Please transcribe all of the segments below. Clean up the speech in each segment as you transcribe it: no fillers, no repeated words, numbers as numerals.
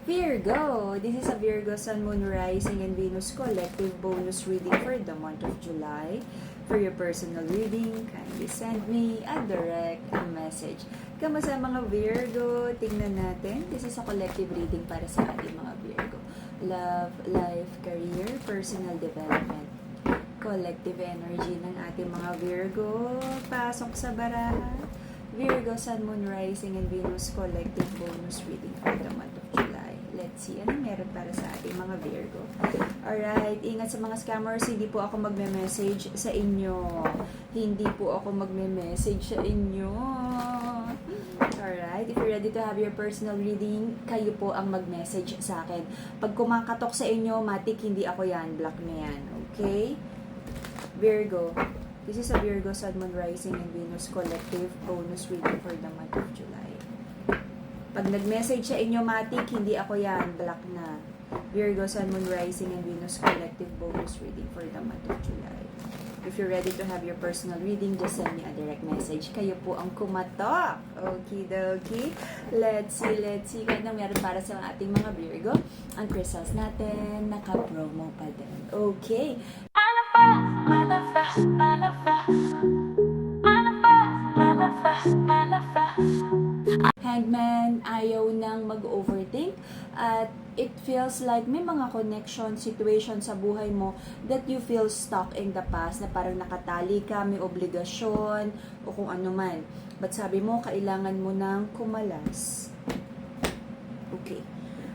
Virgo! This is a Virgo Sun, Moon, Rising, and Venus collective bonus reading for the month of July. For your personal reading, kindly send me a direct message. Kamusta mga Virgo? Tingnan natin. This is a collective reading para sa ating mga Virgo. Love, life, career, personal development. Collective energy ng ating mga Virgo. Pasok sa baraha. Virgo, Sun, Moon, Rising, and Venus collective bonus reading for the month of July. Let's see, anong meron para sa ating mga Virgo. Alright, ingat sa mga scammers, hindi po ako magme-message sa inyo. Hindi po ako magme-message sa inyo. Alright, if you're ready to have your personal reading, kayo po ang mag-message sa akin. Pag kumakatok sa inyo, matik, hindi ako yan. Block na yan. Okay? Virgo. This is a Virgo, Sun, Moon, Rising, and Venus collective bonus reading for the month of July. Pag nag-message sa inyo, matik, hindi ako yan. Black na. Virgo, Sun, Moon, Rising, and Venus collective bonus reading for the month of July. If you're ready to have your personal reading, just send me a direct message. Kayo po ang kumatok. Okie-dokie. Let's see. Kaya nang meron para sa ating mga Virgo. Ang crystals natin, naka-promo pa din. Okay. Hangman, ayaw nang mag-overthink at it feels like may mga connection, situation sa buhay mo that you feel stuck in the past, na parang nakatali ka, may obligasyon o kung ano man. But sabi mo, kailangan mo nang kumalas. Okay.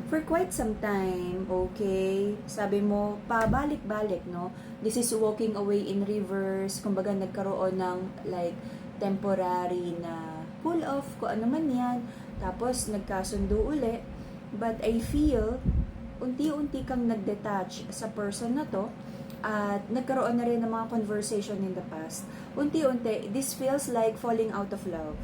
For quite some time, okay, sabi mo, pabalik-balik, no? This is walking away in reverse. Kumbaga, nagkaroon ng like temporary na pull off, kung ano man yan. Tapos, nagkasundo uli. But I feel, unti-unti kang nag-detach sa person na to. At nagkaroon na rin ng mga conversation in the past. Unti-unti, this feels like falling out of love.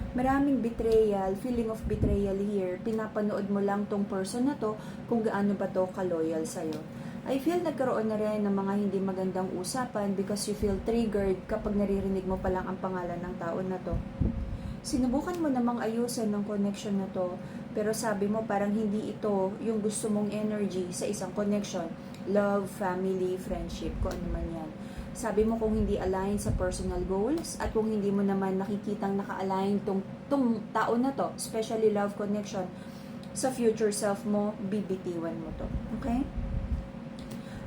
Maraming betrayal, feeling of betrayal here. Pinapanood mo lang tong person na to kung gaano ba to ka-loyal sa'yo. I feel nagkaroon na rin ng mga hindi magandang usapan because you feel triggered kapag naririnig mo pa lang ang pangalan ng tao na to. Sinubukan mo namang ayusin ng connection na to, pero sabi mo parang hindi ito yung gusto mong energy sa isang connection. Love, family, friendship, kung ano man yan. Sabi mo kung hindi align sa personal goals at kung hindi mo naman nakikitang naka-align tong tao na to, especially love connection, sa future self mo, bibitiwan mo to. Okay?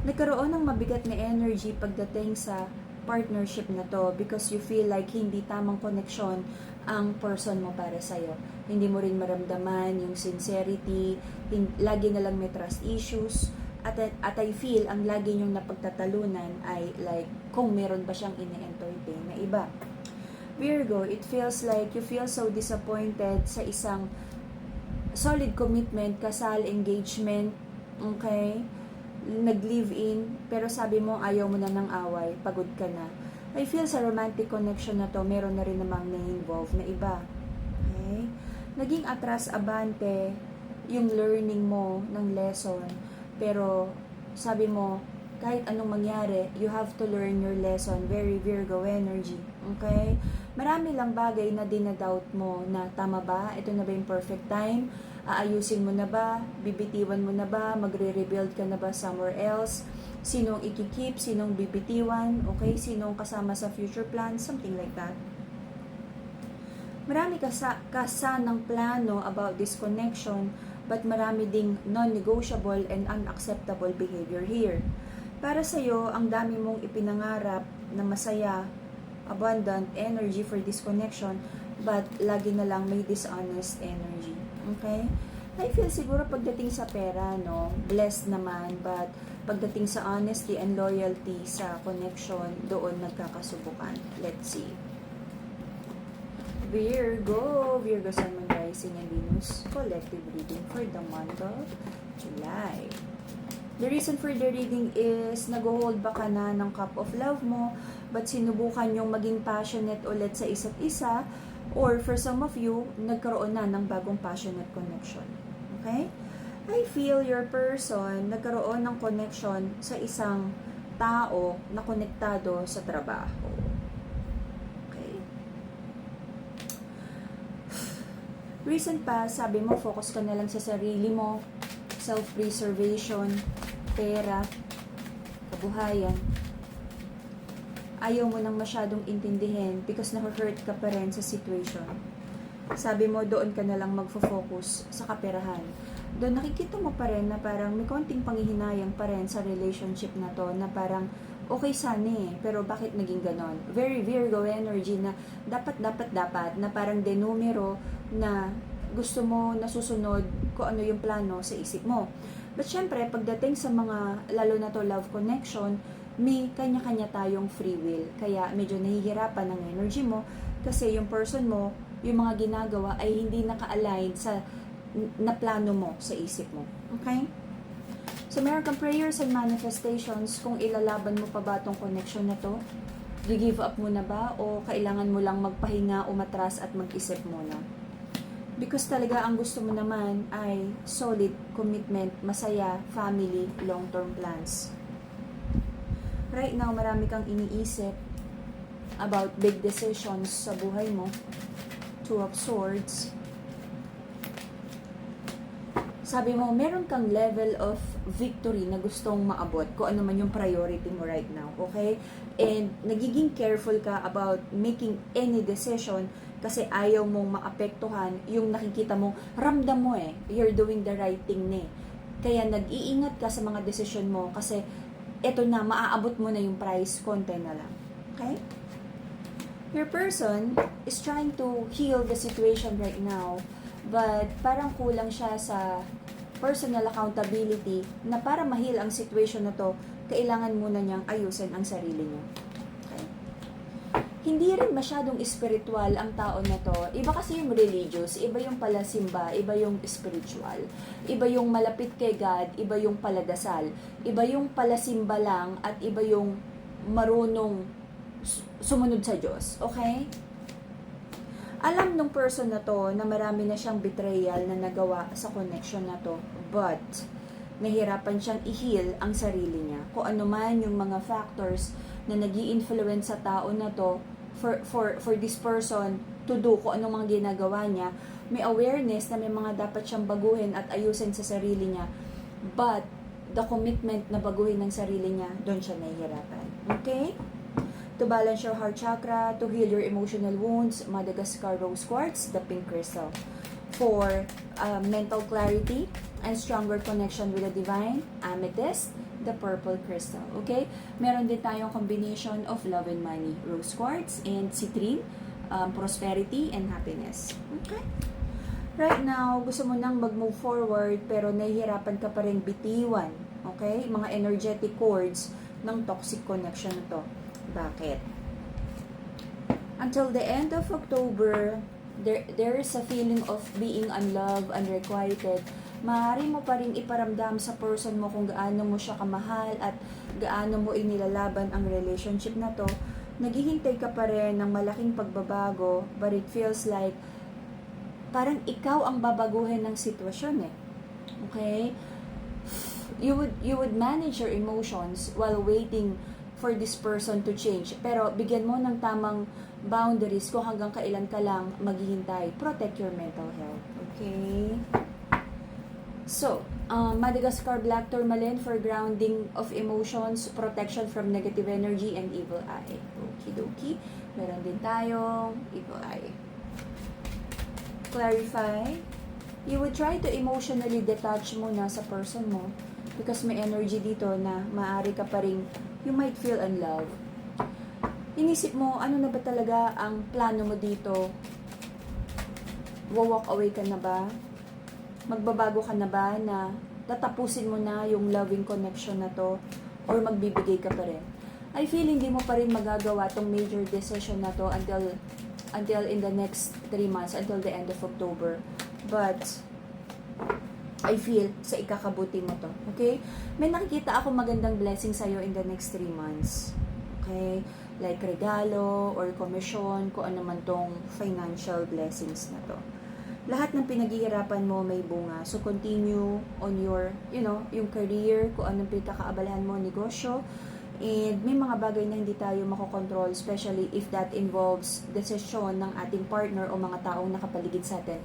Nagkaroon ng mabigat na energy pagdating sa partnership na to because you feel like hindi tamang connection ang person mo para sa'yo. Hindi mo rin maramdaman yung sincerity, lagi na lang may trust issues, at I feel ang lagi nyong napagtatalunan ay like kung meron ba siyang ine-entertain na iba. Virgo, it feels like you feel so disappointed sa isang solid commitment, kasal, engagement, okay? Nag-live-in, pero sabi mo ayaw mo na ng away, pagod ka na. I feel sa romantic connection na to, meron na rin namang na-involve na iba. Okay? Naging atras-abante yung learning mo ng lesson, pero sabi mo, kahit anong mangyari, you have to learn your lesson. Very Virgo energy. Okay? Marami lang bagay na dinadoubt mo na tama ba? Ito na ba yung perfect time? Aayusin mo na ba? Bibitiwan mo na ba? Magre-rebuild ka na ba somewhere else? Sinong ikikip? Sinong bibitiwan? Okay? Sinong kasama sa future plan? Something like that. Marami kasanang plano about this connection, but marami ding non-negotiable and unacceptable behavior here. Para sa'yo, ang dami mong ipinangarap na masaya, abundant energy for this connection, but lagi na lang may dishonest energy. Okay? I feel siguro pagdating sa pera, no, blessed naman, but pagdating sa honesty and loyalty sa connection, doon nagkakasubukan. Let's see. Virgo, Sun, Moon, Rising, and Venus collective reading for the month of July. The reason for the reading is nag-hold ba ka na ng cup of love mo, but sinubukan yung maging passionate ulit sa isa't isa, or for some of you, nagkaroon na ng bagong passionate connection. Okay? I feel your person nagkaroon ng connection sa isang tao na konektado sa trabaho. Recent pa, sabi mo, focus ka na lang sa sarili mo, self-preservation, pera, kabuhayan. Ayaw mo nang masyadong intindihin because na-hurt ka pa rin sa situation. Sabi mo, doon ka na lang magfo-focus sa kaperahan. Doon nakikita mo pa rin na parang may konting panghihinayang pa rin sa relationship na to, na parang okay sana pero bakit naging ganon? Very Virgo energy na dapat, na parang denumero na gusto mo nasusunod kung ano yung plano sa isip mo. But syempre, pagdating sa mga, lalo na to love connection, may kanya-kanya tayong free will. Kaya medyo nahihirapan ang energy mo kasi yung person mo, yung mga ginagawa ay hindi naka-align sa na plano mo sa isip mo. Okay? So, meron kang prayers and manifestations kung ilalaban mo pa ba tong connection na to. Give up mo na ba o kailangan mo lang magpahinga, umatras at mag-isip muna? Because talaga ang gusto mo naman ay solid commitment, masaya, family, long-term plans. Right now, marami kang iniisip about big decisions sa buhay mo. Two of Swords. Sabi mo, meron kang level of victory na gustong maabot kung ano man yung priority mo right now, okay? And nagiging careful ka about making any decision kasi ayaw mong maapektuhan yung nakikita mong ramdam mo you're doing the right thing Kaya nag-iingat ka sa mga decision mo kasi eto na, maaabot mo na yung price, konti na lang. Okay? Your person is trying to heal the situation right now, but parang kulang siya sa personal accountability na para ma-heal ang situation na to, kailangan muna niyang ayusin ang sarili niya. Okay? Hindi rin masyadong spiritual ang tao na to. Iba kasi yung religious, iba yung palasimba, iba yung spiritual. Iba yung malapit kay God, iba yung paladasal. Iba yung palasimba lang at iba yung marunong sumunod sa Diyos. Okay? Alam nung person na to na marami na siyang betrayal na nagawa sa connection na to, but nahirapan siyang i-heal ang sarili niya. Kung ano man yung mga factors na nag-i-influence sa tao na to for this person to do kung anong mga ginagawa niya, may awareness na may mga dapat siyang baguhin at ayusin sa sarili niya, but the commitment na baguhin ng sarili niya, doon siya nahihirapan. Okay? To balance your heart chakra, to heal your emotional wounds, Madagascar Rose Quartz, the pink crystal. For mental clarity and stronger connection with the divine, Amethyst, the purple crystal. Okay? Meron din tayong combination of love and money, Rose Quartz and Citrine, prosperity and happiness. Okay? Right now, gusto mo nang mag-move forward pero nahihirapan ka pa rin bitiwan. Okay? Mga energetic cords ng toxic connection na to. Bakit? Until the end of October, there is a feeling of being unloved, unrequited. Maaari mo pa rin iparamdam sa person mo kung gaano mo siya kamahal at gaano mo inilalaban ang relationship na to. Naghihintay ka pa rin ng malaking pagbabago, but it feels like parang ikaw ang babaguhin ng sitwasyon Okay? You would manage your emotions while waiting for this person to change. Pero bigyan mo ng tamang boundaries kung hanggang kailan ka lang maghihintay. Protect your mental health. Okay? So, Madagascar Black Tourmaline for grounding of emotions, protection from negative energy and evil eye. Okie-dokie. Meron din tayong evil eye. Clarify. You would try to emotionally detach muna sa person mo because may energy dito na maaari ka pa rin, you might feel unloved. Inisip mo, ano na ba talaga ang plano mo dito? Walk away ka na ba? Magbabago ka na ba na tatapusin mo na yung loving connection na to? Or magbibigay ka pa rin? I feel hindi mo pa rin magagawa tong major decision na to until in the next 3 months, until the end of October. But I feel sa ikakabuti mo to. Okay? May nakikita ako magandang blessing sa'yo in the next 3 months. Okay? Like regalo or commission, kung ano man tong financial blessings na to. Lahat ng pinaghihirapan mo may bunga. So, continue on your, yung career, kung anong pinagkakaabalahan mo, negosyo. And may mga bagay na hindi tayo makokontrol, especially if that involves desisyon ng ating partner o mga taong nakapaligid sa atin.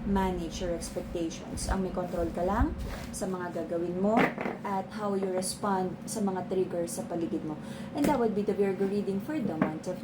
Manage your expectations. Ang may control ka lang sa mga gagawin mo at how you respond sa mga triggers sa paligid mo. And that would be the Virgo reading for the month of